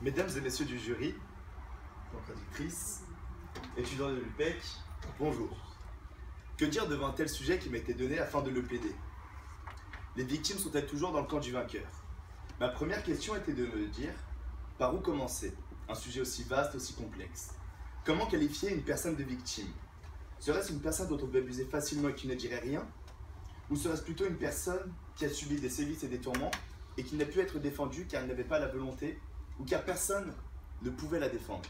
Mesdames et messieurs du jury, contradictrices, étudiants de l'UPEC, bonjour. Que dire devant un tel sujet qui m'a été donné afin de le plaider? Les victimes sont-elles toujours dans le camp du vainqueur? Ma première question était de me dire, par où commencer? Un sujet aussi vaste, aussi complexe. Comment qualifier une personne de victime? Serait-ce une personne dont on peut abuser facilement et qui ne dirait rien? Ou serait-ce plutôt une personne qui a subi des sévices et des tourments et qui n'a pu être défendue car elle n'avait pas la volonté ou car personne ne pouvait la défendre?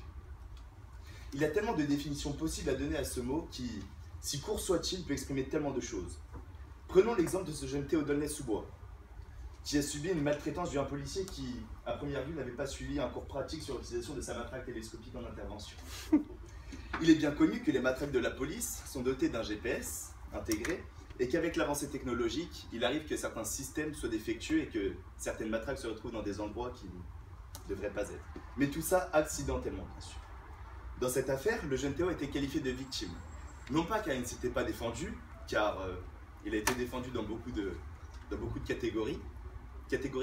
Il y a tellement de définitions possibles à donner à ce mot qui, si court soit-il, peut exprimer tellement de choses. Prenons l'exemple de ce jeune Théo D'aulnay-sous-Bois, qui a subi une maltraitance d'un policier qui, à première vue, n'avait pas suivi un cours pratique sur l'utilisation de sa matraque télescopique en intervention. Il est bien connu que les matraques de la police sont dotées d'un GPS intégré et qu'avec l'avancée technologique, il arrive que certains systèmes soient défectueux et que certaines matraques se retrouvent dans des endroits qui ne devraient pas être. Mais tout ça accidentellement, bien sûr. Dans cette affaire, le jeune Théo a été qualifié de victime. Non pas car il ne s'était pas défendu, car il a été défendu dans beaucoup de catégories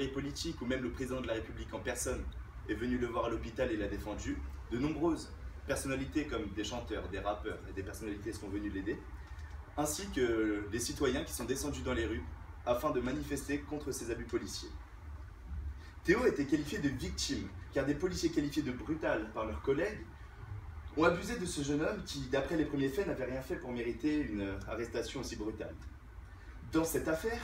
politiques, où même le président de la République en personne est venu le voir à l'hôpital et l'a défendu. De nombreuses personnalités comme des chanteurs, des rappeurs et des personnalités sont venues l'aider, ainsi que des citoyens qui sont descendus dans les rues afin de manifester contre ces abus policiers. Théo a été qualifié de victime, car des policiers qualifiés de brutal par leurs collègues ont abusé de ce jeune homme qui, d'après les premiers faits, n'avait rien fait pour mériter une arrestation aussi brutale. Dans cette affaire,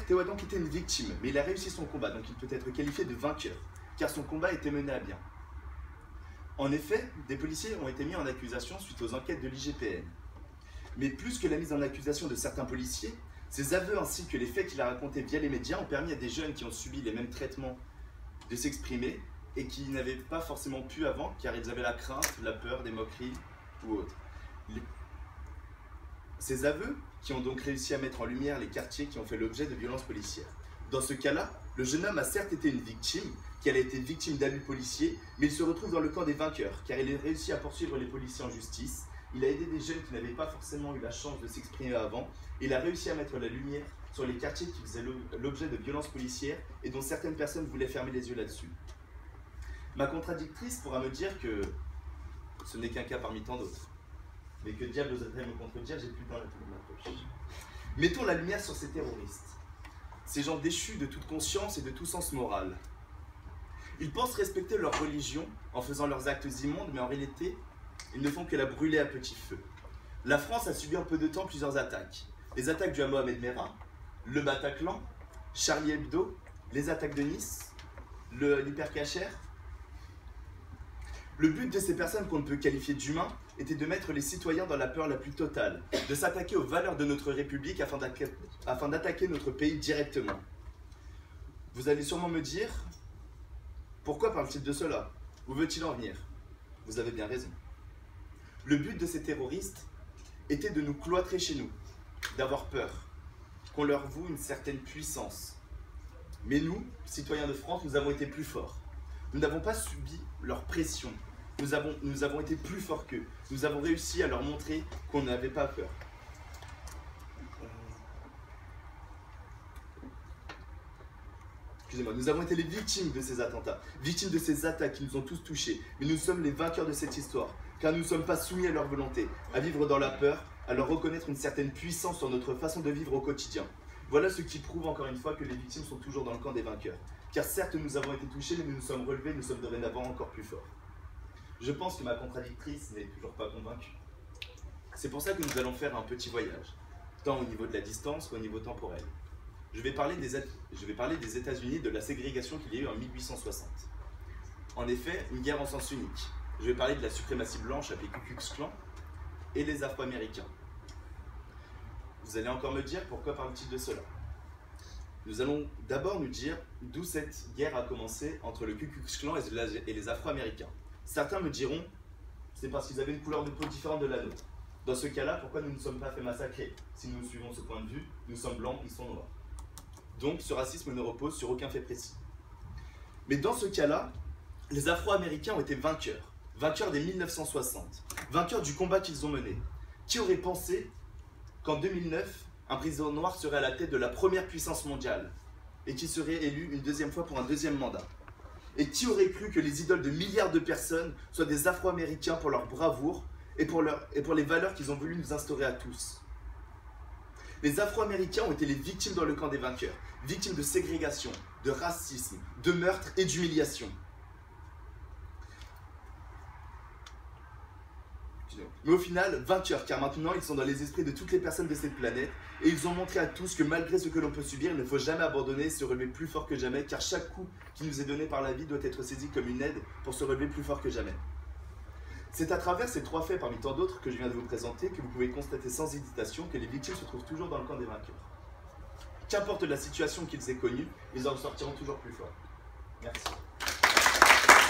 Théo a donc été une victime, mais il a réussi son combat, donc il peut être qualifié de vainqueur, car son combat était mené à bien. En effet, des policiers ont été mis en accusation suite aux enquêtes de l'IGPN. Mais plus que la mise en accusation de certains policiers, ses aveux ainsi que les faits qu'il a racontés via les médias ont permis à des jeunes qui ont subi les mêmes traitements de s'exprimer et qui n'avaient pas forcément pu avant, car ils avaient la crainte, la peur, des moqueries ou autres. Ces aveux qui ont donc réussi à mettre en lumière les quartiers qui ont fait l'objet de violences policières. Dans ce cas-là, le jeune homme a certes été une victime, qu'elle a été victime d'abus policiers, mais il se retrouve dans le camp des vainqueurs, car il a réussi à poursuivre les policiers en justice, il a aidé des jeunes qui n'avaient pas forcément eu la chance de s'exprimer avant, et il a réussi à mettre la lumière sur les quartiers qui faisaient l'objet de violences policières et dont certaines personnes voulaient fermer les yeux là-dessus. Ma contradictrice pourra me dire que ce n'est qu'un cas parmi tant d'autres. Mais que diable oserait me contredire, j'ai plus de temps à tout de ma poche. Mettons la lumière sur ces terroristes, ces gens déchus de toute conscience et de tout sens moral. Ils pensent respecter leur religion en faisant leurs actes immondes, mais en réalité, ils ne font que la brûler à petit feu. La France a subi en peu de temps plusieurs attaques. Les attaques du Mohamed Merah, le Bataclan, Charlie Hebdo, les attaques de Nice, l'Hypercacher. Le but de ces personnes qu'on ne peut qualifier d'humains était de mettre les citoyens dans la peur la plus totale, de s'attaquer aux valeurs de notre République afin d'attaquer notre pays directement. Vous allez sûrement me dire, pourquoi parle-t-il de cela? Où veut-il en venir? Vous avez bien raison. Le but de ces terroristes était de nous cloîtrer chez nous, d'avoir peur, qu'on leur voue une certaine puissance. Mais nous, citoyens de France, nous avons été plus forts. Nous n'avons pas subi leur pression. Nous avons été plus forts qu'eux. Nous avons réussi à leur montrer qu'on n'avait pas peur. Excusez-moi, nous avons été les victimes de ces attentats, victimes de ces attaques qui nous ont tous touchés. Mais nous sommes les vainqueurs de cette histoire, car nous ne sommes pas soumis à leur volonté, à vivre dans la peur, à leur reconnaître une certaine puissance sur notre façon de vivre au quotidien. Voilà ce qui prouve encore une fois que les victimes sont toujours dans le camp des vainqueurs. Car certes, nous avons été touchés, mais nous nous sommes relevés, nous sommes dorénavant encore plus forts. Je pense que ma contradictrice n'est toujours pas convaincue. C'est pour ça que nous allons faire un petit voyage, tant au niveau de la distance qu'au niveau temporel. Je vais parler des États-Unis, de la ségrégation qu'il y a eu en 1860. En effet, une guerre en sens unique. Je vais parler de la suprématie blanche appelée Ku Klux Klan et les Afro-Américains. Vous allez encore me dire pourquoi parle-t-il de cela? Nous allons d'abord nous dire d'où cette guerre a commencé entre le Ku Klux Klan et les Afro-Américains. Certains me diront, c'est parce qu'ils avaient une couleur de peau différente de la nôtre. Dans ce cas-là, pourquoi nous ne nous sommes pas fait massacrer? Si nous suivons ce point de vue, nous sommes blancs, ils sont noirs. Donc ce racisme ne repose sur aucun fait précis. Mais dans ce cas-là, les Afro-Américains ont été vainqueurs. Vainqueurs dès 1960. Vainqueurs du combat qu'ils ont mené. Qui aurait pensé qu'en 2009, un président noir serait à la tête de la première puissance mondiale et qui serait élu une deuxième fois pour un deuxième mandat? Et qui aurait cru que les idoles de milliards de personnes soient des Afro-Américains pour leur bravoure et pour les valeurs qu'ils ont voulu nous instaurer à tous. Les Afro-Américains ont été les victimes dans le camp des vainqueurs, victimes de ségrégation, de racisme, de meurtre et d'humiliation. Mais au final, vainqueurs, car maintenant ils sont dans les esprits de toutes les personnes de cette planète et ils ont montré à tous que malgré ce que l'on peut subir, il ne faut jamais abandonner et se relever plus fort que jamais, car chaque coup qui nous est donné par la vie doit être saisi comme une aide pour se relever plus fort que jamais. C'est à travers ces 3 faits parmi tant d'autres que je viens de vous présenter que vous pouvez constater sans hésitation que les victimes se trouvent toujours dans le camp des vainqueurs. Qu'importe la situation qu'ils aient connue, ils en sortiront toujours plus forts. Merci.